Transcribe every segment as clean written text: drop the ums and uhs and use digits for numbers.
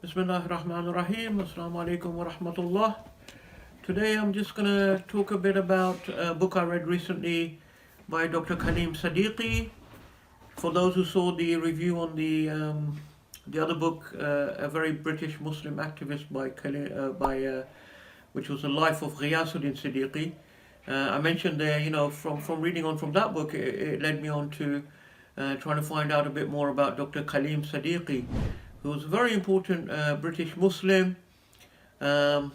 Bismillah ar-Rahman ar-Rahim. Assalamu alaikum wa rahmatullah. Today I'm just going to talk a bit about a book I read recently by Dr. Kalim Siddiqui. For those who saw the review on the other book, a very British Muslim activist which was the life of Ghiyasuddin Siddiqui. I mentioned there, from reading on from that book, it led me on to trying to find out a bit more about Dr. Kalim Siddiqui, who was a very important British Muslim um,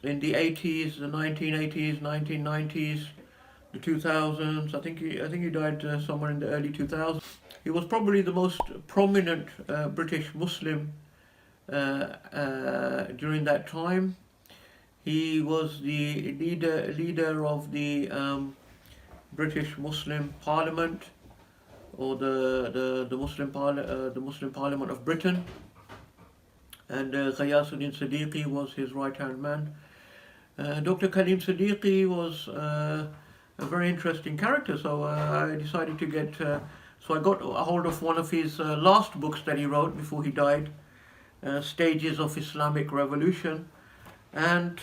in the 80s, the 1980s, 1990s, the 2000s. I think he died somewhere in the early 2000s. He was probably the most prominent British Muslim during that time. He was the leader of the British Muslim Parliament, or the Muslim Parliament of Britain, and Ghiyasuddin Siddiqui was his right-hand man. Dr. Kalim Siddiqui was a very interesting character, so I decided to get. So I got a hold of one of his last books that he wrote before he died, Stages of Islamic Revolution, and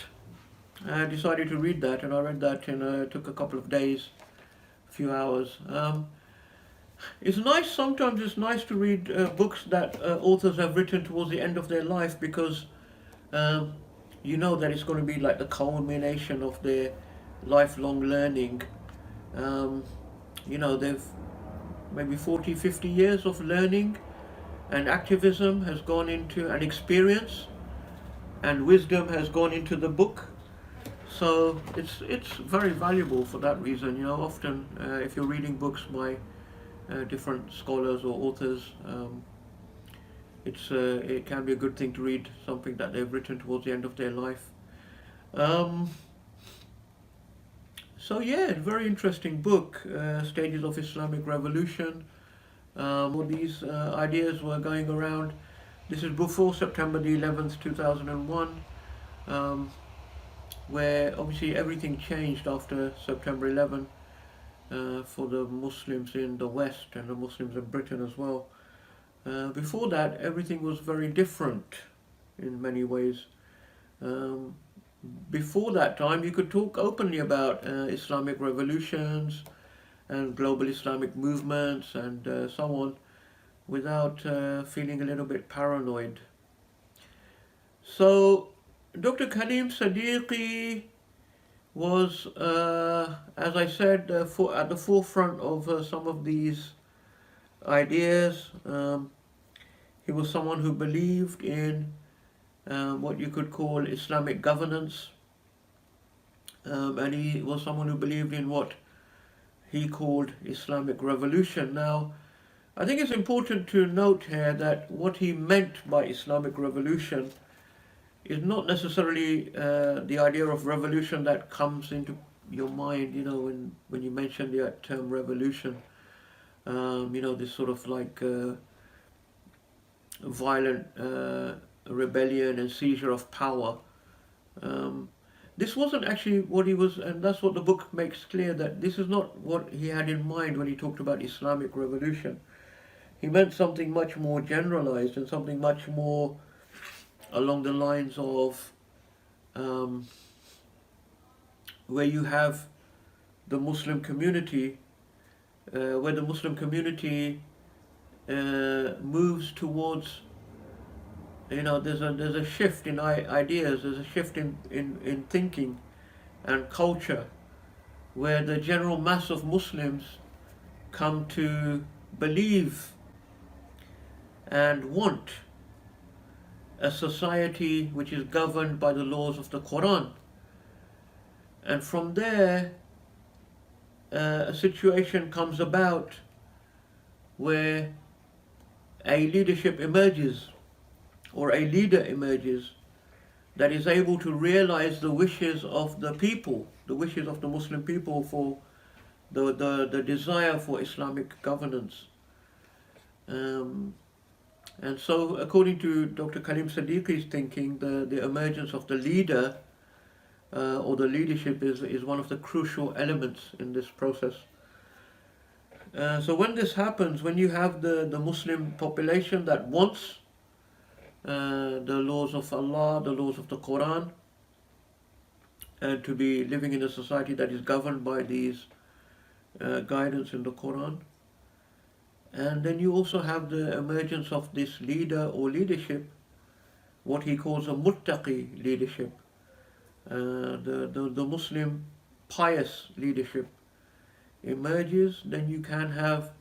I decided to read that, and I read that in took a couple of days, a few hours. Sometimes it's nice to read books that authors have written towards the end of their life, because um, you know that it's going to be like the culmination of their lifelong learning. Um, they've maybe 40, 50 years of learning and activism has gone into an experience, and wisdom has gone into the book. So it's very valuable for that reason. Often if you're reading books by different scholars or authors, it can be a good thing to read something that they've written towards the end of their life. Um, so yeah, very interesting book, Stages of Islamic Revolution. All these ideas were going around. This is before September the 11th, 2001, where obviously everything changed after September 11. For the Muslims in the West and the Muslims in Britain as well. Before that, everything was very different in many ways. Um, Before that time, you could talk openly about Islamic revolutions and global Islamic movements and so on, without feeling a little bit paranoid. So, Dr. Kalim Siddiqui was, as I said, at the forefront of some of these ideas. He was someone who believed in what you could call Islamic governance, and he was someone who believed in what he called Islamic revolution. Now, I think it's important to note here that what he meant by Islamic revolution is not necessarily the idea of revolution that comes into your mind, when you mention the term revolution. This sort of like violent rebellion and seizure of power. This wasn't actually what he was, and that's what the book makes clear, that this is not what he had in mind when he talked about Islamic revolution. He meant something much more generalized and something much more along the lines of where you have the Muslim community, where the Muslim community moves towards, there's a shift in ideas, there's a shift in thinking and culture, where the general mass of Muslims come to believe and want a society which is governed by the laws of the Quran. And from there, a situation comes about where a leadership emerges, or a leader emerges, that is able to realize the wishes of the people, the wishes of the Muslim people for the desire for Islamic governance. And so, according to Dr. Kalim Siddiqui's thinking, the emergence of the leader or the leadership is one of the crucial elements in this process. So when this happens, when you have the Muslim population that wants the laws of Allah, the laws of the Quran, and to be living in a society that is governed by these guidance in the Quran. And then you also have the emergence of this leader or leadership, what he calls a muttaqi leadership, the Muslim pious leadership emerges. Then you can have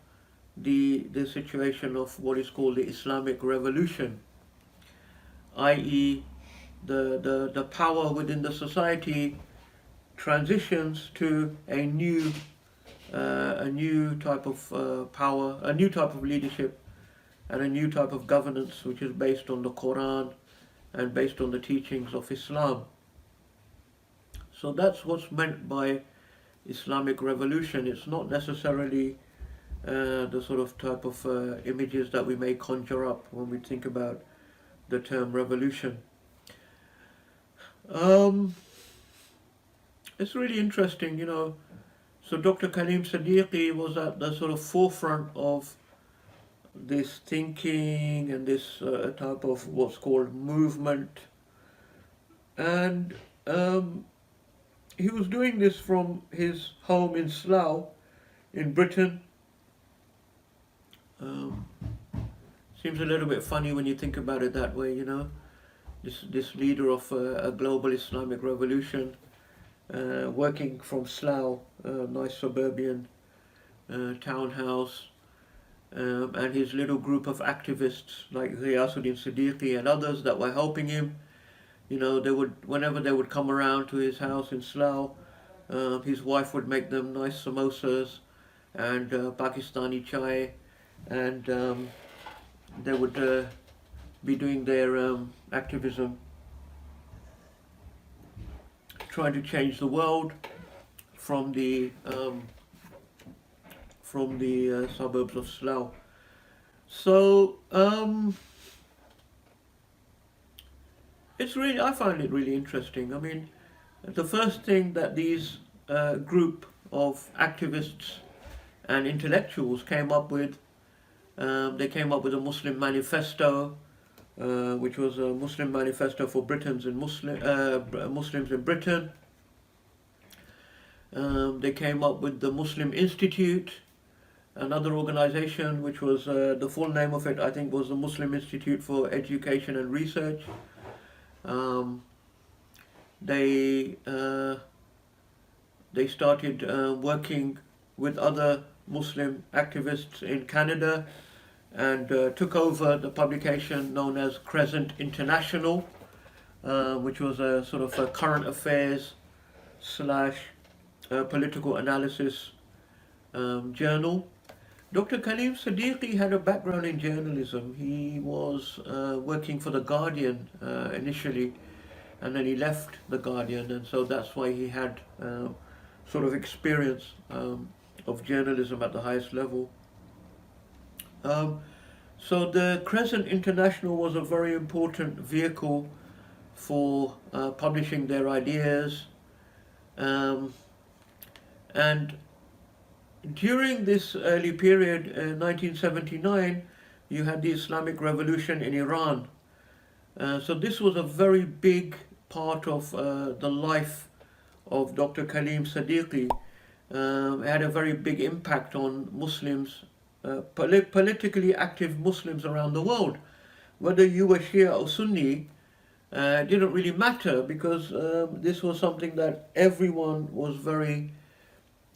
the situation of what is called the Islamic revolution, i.e. the power within the society transitions to a new type of power, a new type of leadership, and a new type of governance which is based on the Quran and based on the teachings of Islam. So that's what's meant by Islamic revolution. It's not necessarily the sort of type of images that we may conjure up when we think about the term revolution. It's really interesting, you know. So Dr. Kalim Siddiqui was at the sort of forefront of this thinking and this type of what's called movement. And he was doing this from his home in Slough, in Britain. Seems a little bit funny when you think about it that way, you know. This leader of a global Islamic revolution, working from Slough, a nice suburban townhouse, and his little group of activists like Ghiyasuddin Siddiqui and others that were helping him. You know, whenever they would come around to his house in Slough, his wife would make them nice samosas and Pakistani chai, and they would be doing their activism, trying to change the world from the suburbs of Slough. So I find it really interesting. I mean, the first thing that these group of activists and intellectuals came up with, they came up with a Muslim manifesto, which was a Muslim manifesto for Britons and Muslims in Britain. They came up with the Muslim Institute, another organization which was, the full name of it I think was the Muslim Institute for Education and Research. They started working with other Muslim activists in Canada and took over the publication known as Crescent International, which was a sort of a current affairs / political analysis journal. Dr. Kalim Siddiqui had a background in journalism. He was working for The Guardian initially, and then he left The Guardian, and so that's why he had sort of experience of journalism at the highest level. So the Crescent International was a very important vehicle for publishing their ideas, and during this early period, 1979, you had the Islamic Revolution in Iran. So this was a very big part of the life of Dr. Kalim Siddiqui. It had a very big impact on Muslims, politically active Muslims around the world. Whether you were Shia or Sunni didn't really matter, because this was something that everyone was very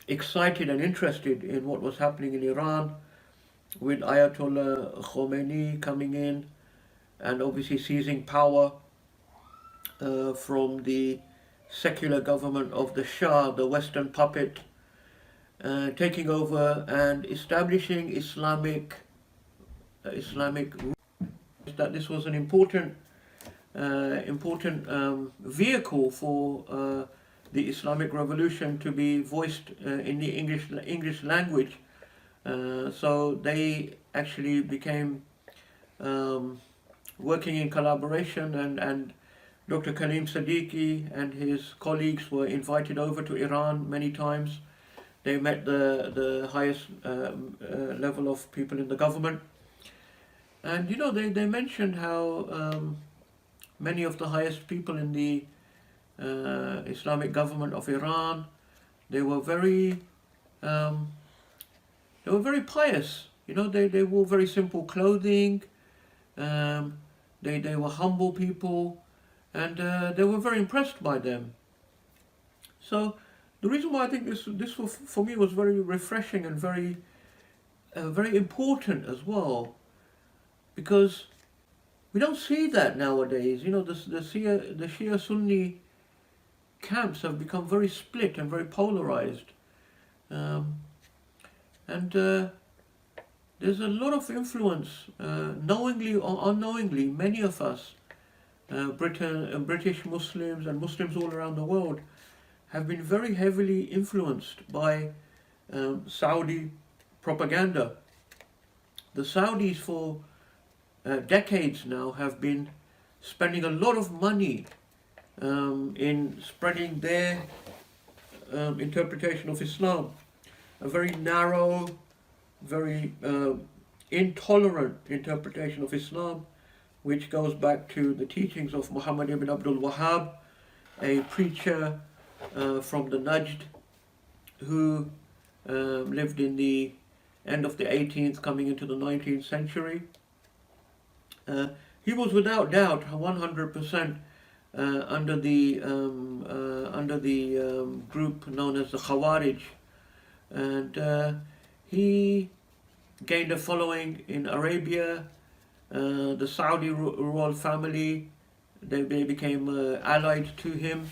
excited and interested in what was happening in Iran, with Ayatollah Khomeini coming in and obviously seizing power from the secular government of the Shah, the Western puppet, taking over and establishing Islamic that this was an important vehicle for the Islamic Revolution to be voiced in the English language. So they actually became working in collaboration, and Dr. Kalim Siddiqui and his colleagues were invited over to Iran many times. They met the highest level of people in the government, And they mentioned how many of the highest people in the Islamic government of Iran, they were very um, they were very pious. They wore very simple clothing. Um, they were humble people, and they were very impressed by them. So the reason why I think this for me was very refreshing and very important as well, because we don't see that nowadays. The Shia Sunni camps have become very split and very polarized, um, and there's a lot of influence, knowingly or unknowingly. Many of us, British Muslims and Muslims all around the world, have been very heavily influenced by Saudi propaganda. The Saudis for decades now have been spending a lot of money in spreading their interpretation of Islam, a very narrow, very intolerant interpretation of Islam, which goes back to the teachings of Muhammad ibn Abdul Wahhab, a preacher from the Najd who lived in the end of the 18th, coming into the 19th century. He was without doubt 100% under the group known as the Khawarij, and he gained a following in Arabia. The Saudi royal family, they became allied to him.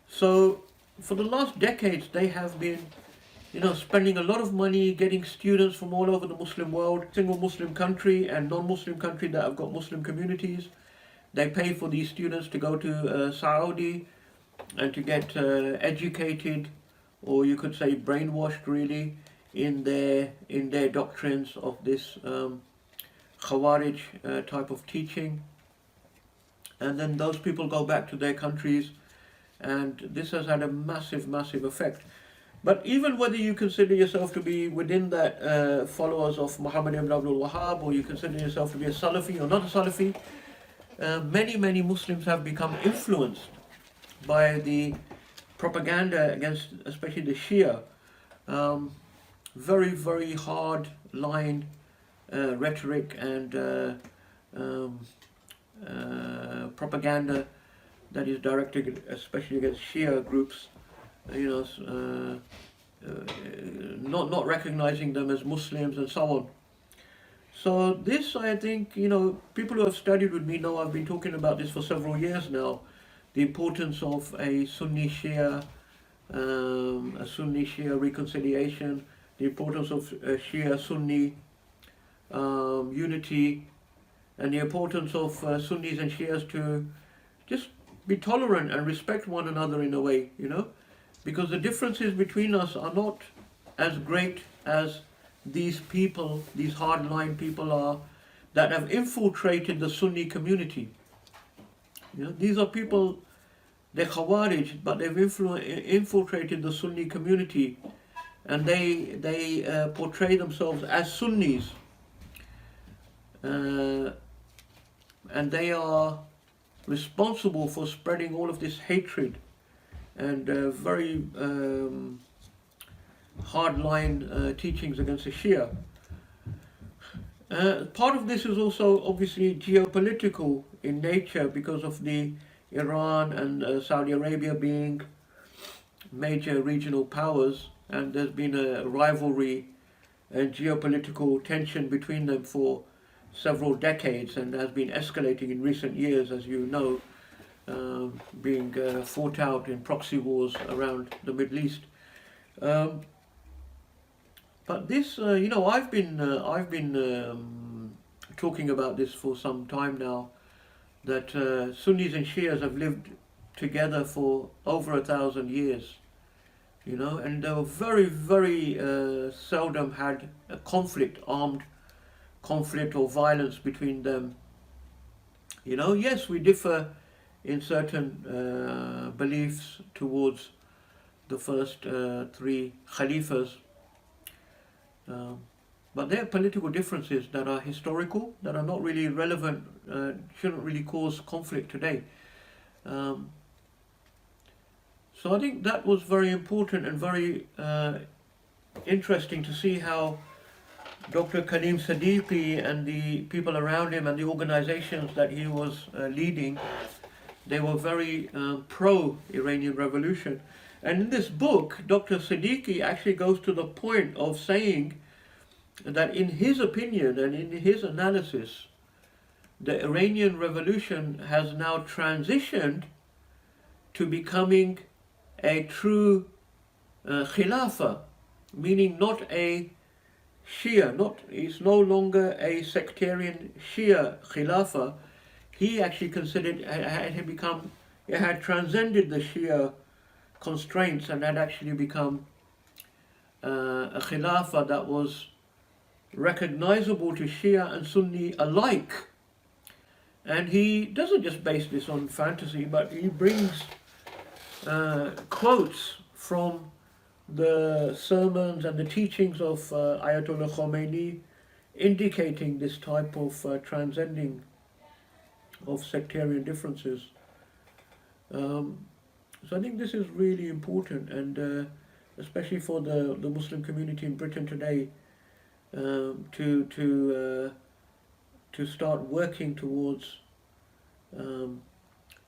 So for the last decades, they have been, spending a lot of money getting students from all over the Muslim world, single Muslim country and non-Muslim country that have got Muslim communities. They pay for these students to go to Saudi and to get educated, or you could say brainwashed, really, in their doctrines of this Khawarij type of teaching. And then those people go back to their countries, and this has had a massive, massive effect. But even whether you consider yourself to be within that followers of Muhammad ibn Abdul Wahhab, or you consider yourself to be a Salafi or not a Salafi, many Muslims have become influenced by the propaganda against, especially the Shia, very hard line rhetoric and propaganda that is directed especially against Shia groups, not recognizing them as Muslims and so on. So this, I think, people who have studied with me know I've been talking about this for several years now. The importance of a Sunni-Shia reconciliation, the importance of Shia-Sunni unity, and the importance of Sunnis and Shias to just be tolerant and respect one another in a way, because the differences between us are not as great as these people, these hardline people are, that have infiltrated the Sunni community. These are people, they're Khawarij, but they've infiltrated the Sunni community, and they portray themselves as Sunnis, and they are responsible for spreading all of this hatred and very hardline teachings against the Shia. Part of this is also obviously geopolitical in nature because of the Iran and Saudi Arabia being major regional powers, and there's been a rivalry and geopolitical tension between them for several decades, and has been escalating in recent years, as you know, being fought out in proxy wars around the Middle East. But this, I've been talking about this for some time now, that Sunnis and Shias have lived together for over 1,000 years, and they were very seldom had a armed conflict or violence between them. Yes, we differ in certain beliefs towards the first three Khalifas, But there are political differences that are historical, that are not really relevant, shouldn't really cause conflict today. Um, so I think that was very important and very interesting to see how Dr. Kalim Siddiqui and the people around him and the organizations that he was leading, they were very pro-Iranian revolution. And in this book, Dr. Siddiqui actually goes to the point of saying that in his opinion and in his analysis, the Iranian revolution has now transitioned to becoming a true khilafah, meaning not a Shia, it's no longer a sectarian Shia khilafah. He actually considered it had transcended the Shia constraints and had actually become a khilafah that was recognizable to Shia and Sunni alike. And he doesn't just base this on fantasy, but he brings quotes from the sermons and the teachings of Ayatollah Khomeini, indicating this type of transcending of sectarian differences. So I think this is really important, and especially for the Muslim community in Britain today, to start working towards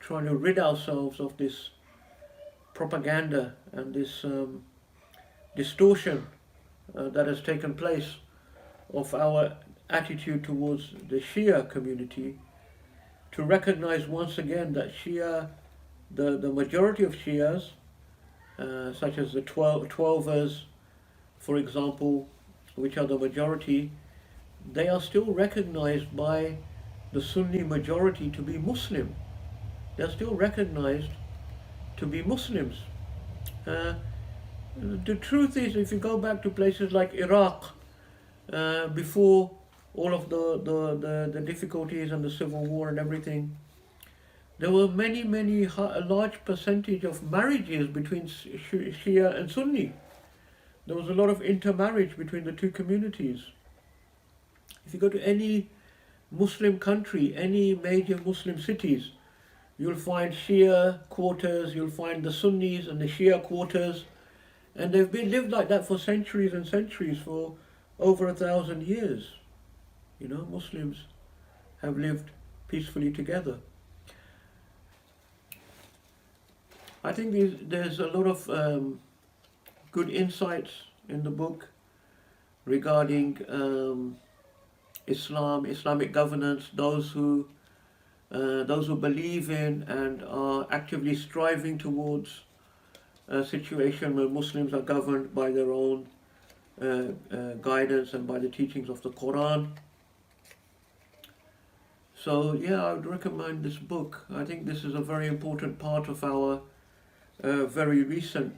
trying to rid ourselves of this propaganda and this distortion that has taken place of our attitude towards the Shia community, to recognize once again that Shia, the majority of Shias, such as the Twelvers, for example, which are the majority, they are still recognized by the Sunni majority to be Muslim. They are still recognized to be Muslims. The truth is, if you go back to places like Iraq, before all of the difficulties and the civil war and everything, there were a large percentage of marriages between Shia and Sunni. There was a lot of intermarriage between the two communities. If you go to any Muslim country, any major Muslim cities, you'll find Shia quarters, you'll find the Sunnis and the Shia quarters, and they've been lived like that for centuries and centuries, for over 1,000 years. You know, Muslims have lived peacefully together. I think there's a lot of good insights in the book regarding Islam, Islamic governance, those who believe in and are actively striving towards a situation where Muslims are governed by their own guidance and by the teachings of the Quran. So yeah, I would recommend this book. I think this is a very important part of our very recent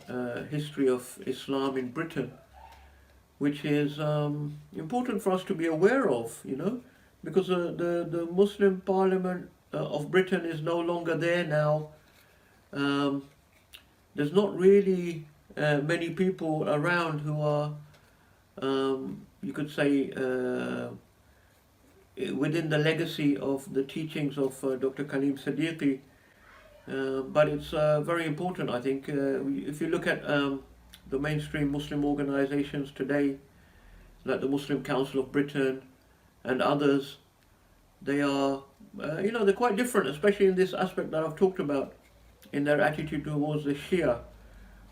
history of Islam in Britain, which is important for us to be aware of, you know, because the Muslim Parliament of Britain is no longer there now. There's not really many people around who are, you could say, within the legacy of the teachings of Dr. Kalim Siddiqui. But it's very important, I think. If you look at the mainstream Muslim organizations today, like the Muslim Council of Britain and others, they are, they're quite different, especially in this aspect that I've talked about, in their attitude towards the Shia,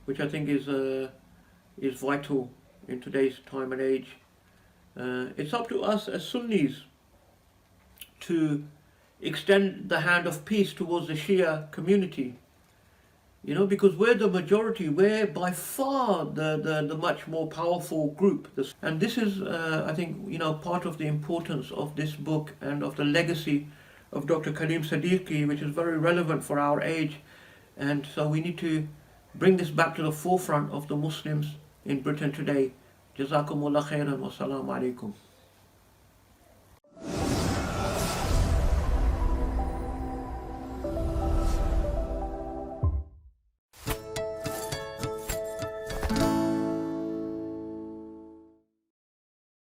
which I think is vital in today's time and age. It's up to us as Sunnis to extend the hand of peace towards the Shia community, you know, because we're the majority, we're by far the much more powerful group. And this is, I think, you know, part of the importance of this book and of the legacy of Dr. Kalim Siddiqui, which is very relevant for our age. And so we need to bring this back to the forefront of the Muslims in Britain today. Jazakumullah khairan wa salamu alaikum.